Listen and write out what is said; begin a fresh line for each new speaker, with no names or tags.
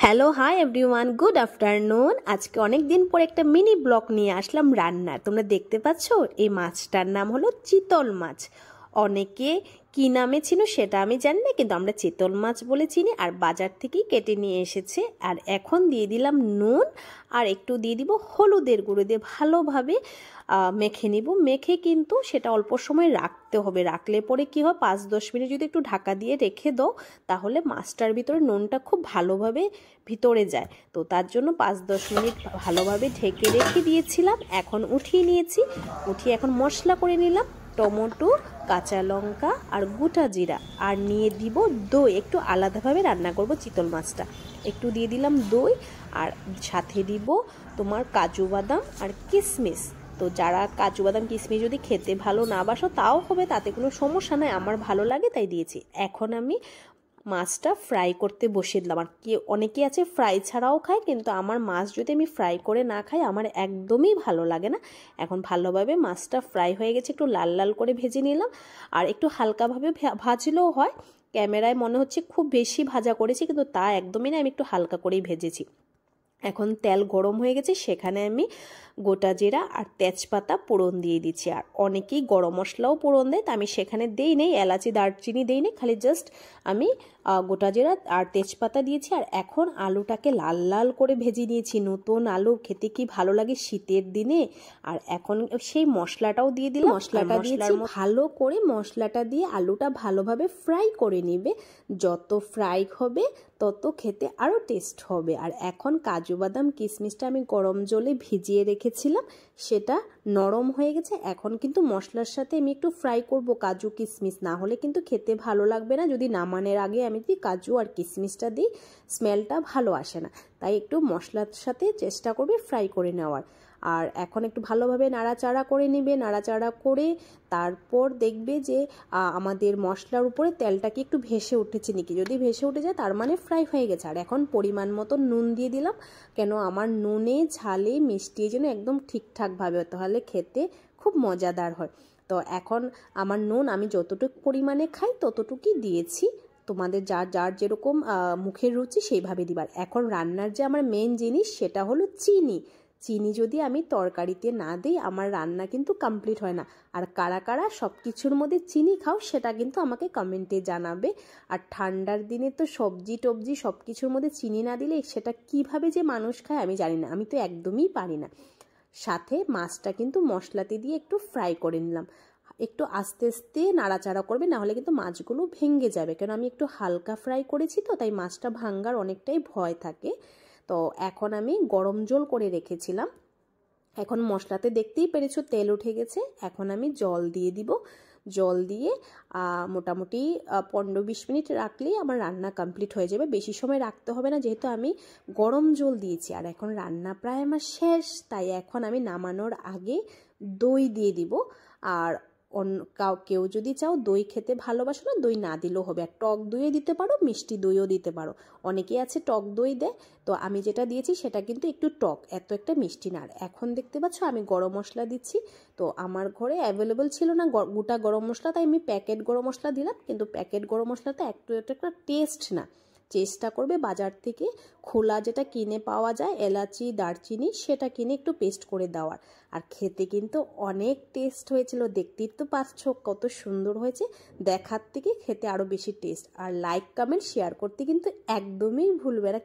Hello hi everyone, good afternoon. আজকে অনেক দিন পর একটা মিনি ব্লগ নিয়ে আসলাম রান্নার। তোমরা দেখতে পাচ্ছ এই মাছটার নাম হলো চিতল মাছ। অনেকে কি নামে ছিল সেটা আমি জানি না, কিন্তু আমরা চিতল মাছ বলে চিনি। আর বাজার থেকেই কেটে নিয়ে এসেছে। আর এখন দিয়ে দিলাম নুন আর একটু দিয়ে দিব হলুদের গুঁড়ো দিয়ে ভালোভাবে মেখে নিব। মেখে কিন্তু সেটা অল্প সময় রাখতে হবে। রাখলে পরে কি হয়, 5-10 মিনিট যদি একটু ঢাকা দিয়ে রেখে দাও তাহলে মাছটার ভিতরে নুনটা খুব ভালোভাবে ভিতরে যায়। তো তার জন্য 5-10 মিনিট ভালোভাবে ঢেকে রেখে দিয়েছিলাম। এখন উঠিয়ে নিয়েছি। উঠিয়ে এখন মশলা করে নিলাম। টমেটো, কাঁচা লঙ্কা আর গোটা জিরা, আর নিয়ে দিব দই। একটু আলাদাভাবে রান্না করব চিতল মাছটা। একটু দিয়ে দিলাম দই, আর সাথে দিব তোমার কাজু বাদাম আর কিশমিশ। তো যারা কাজু বাদাম কিশমিশ যদি খেতে ভালো না বাসো তাও হবে, তাতে কোনো সমস্যা নয়। আমার ভালো লাগে তাই দিয়েছি। এখন আমি মাছটা ফ্রাই করতে বসিয়ে দিলাম। আর অনেকে আছে ফ্রাই ছাড়াও খায়, কিন্তু আমার মাছ যদি আমি ফ্রাই করে না খাই আমার একদমই ভালো লাগে না। এখন ভালোভাবে মাছটা ফ্রাই হয়ে গেছে, একটু লাল লাল করে ভেজে নিলাম। আর একটু হালকাভাবে ভাজলেও হয়। ক্যামেরায় মনে হচ্ছে খুব বেশি ভাজা করেছি, কিন্তু তা একদমই না, আমি একটু হালকা করেই ভেজেছি। এখন তেল গরম হয়ে গেছে, সেখানে আমি গোটা জিরা আর তেজপাতা ফোড়ন দিয়ে দিচ্ছি। আর অনেকেই গরম মশলাও ফোড়ন দেয়, তা আমি সেখানে দেই নেই, এলাচি দারচিনি দেই নেই, খালি জাস্ট আমি গোটা জিরা আর তেজপাতা দিয়েছি। আর এখন আলুটাকে লাল লাল করে ভেজে নিয়েছি। নতুন আলু খেতে কি ভালো লাগে শীতের দিনে। আর এখন সেই মশলাটাও দিয়ে দিলাম। মশলাটা দিয়েছি, ভালো করে মশলাটা দিয়ে আলুটা ভালোভাবে ফ্রাই করে নিবে। যত ফ্রাই হবে তত খেতে আরও টেস্ট হবে। আর এখন কাজু বাদাম কিশমিশটা আমি গরম জলে ভিজিয়ে রেখেছিলাম, সেটা নরম হয়ে গেছে। এখন কিন্তু মশলার সাথে আমি একটু ফ্রাই করব কাজু কিশমিশ, না হলে কিন্তু খেতে ভালো লাগবে না। যদি নামানোর আগে আমি যদি কাজু আর কিশমিশটা দিই স্মেলটা ভালো আসে না। তাই একটু মশলার সাথে চেষ্টা করবে ফ্রাই করে নেওয়ার। আর এখন একটু ভালোভাবে নাড়াচাড়া করে নেবে। নাড়াচাড়া করে তারপর দেখবে যে আমাদের মশলার উপরে তেলটা কি একটু ভেসে উঠেছে নাকি। যদি ভেসে উঠে যায় তার মানে ফ্রাই হয়ে গেছে। আর এখন পরিমাণ মতো নুন দিয়ে দিলাম, কেন আমার নুনে ঝালে মিষ্টি যেন একদম ঠিকঠাকভাবে, তাহলে খেতে খুব মজাদার হয়। তো এখন আমার নুন আমি যতটুকু পরিমাণে খাই ততটুকুই দিয়েছি। তোমাদের যার যার যেরকম মুখের রুচি সেইভাবে দিবার। এখন রান্নার যে আমার মেন জিনিস সেটা হলো চিনি। চিনি যদি আমি তরকারিতে না দিই আমার রান্না কিন্তু কমপ্লিট হয় না। আর কারা কারা সব কিছুর মধ্যে চিনি খাও সেটা কিন্তু আমাকে কমেন্টে জানাবে। আর ঠান্ডার দিনে তো সবজি টবজি সব কিছুর মধ্যে চিনি না দিলে সেটা কিভাবে যে মানুষ খায় আমি জানি না, আমি তো একদমই পারি না। সাথে মাছটা কিন্তু মশলাতে দিয়ে একটু ফ্রাই করে নিলাম। একটু আস্তে আস্তে নাড়াচাড়া করবে, না হলে কিন্তু মাছগুলো ভেঙে যাবে। কেন আমি একটু হালকা ফ্রাই করেছি তো, তাই মাছটা ভাঙার অনেকটাই ভয় থাকে। তো এখন আমি গরম জল করে রেখেছিলাম। এখন মশলাতে দেখতেই পেরেছো তেল উঠে গেছে। এখন আমি জল দিয়ে দিব। জল দিয়ে মোটামুটি 15-20 মিনিট রাখলেই আমার রান্না কমপ্লিট হয়ে যাবে। বেশি সময় রাখতে হবে না, যেহেতু আমি গরম জল দিয়েছি। আর এখন রান্না প্রায় আমার শেষ, তাই এখন আমি নামানোর আগে দই দিয়ে দিব। আর কেউ যদি চাও দই খেতে ভালোবাসো না, দই না দিলেও হবে। আর টক দইও দিতে পারো, মিষ্টি দইও দিতে পারো। অনেকেই আছে টক দই দেয়, তো আমি যেটা দিয়েছি সেটা কিন্তু একটু টক, এত একটা মিষ্টি না। আর এখন দেখতে পাচ্ছ আমি গরম মশলা দিচ্ছি। তো আমার ঘরে অ্যাভেলেবল ছিল না গোটা গরম মশলা, তাই আমি প্যাকেট গরম মশলা দিলাম। কিন্তু প্যাকেট গরম মশলাতে একটা টেস্ট না। চেষ্টা করবে বাজার থেকে খোলা যেটা কিনে পাওয়া যায় এলাচি দারচিনি, সেটা কিনে একটু পেস্ট করে দেওয়ার। আর খেতে কিন্তু অনেক টেস্ট হয়েছিল। দেখতেই তো পাচ্ছ কত সুন্দর হয়েছে, দেখার থেকে খেতে আরও বেশি টেস্ট। আর লাইক কমেন্ট শেয়ার করতে কিন্তু একদমই ভুলবে না।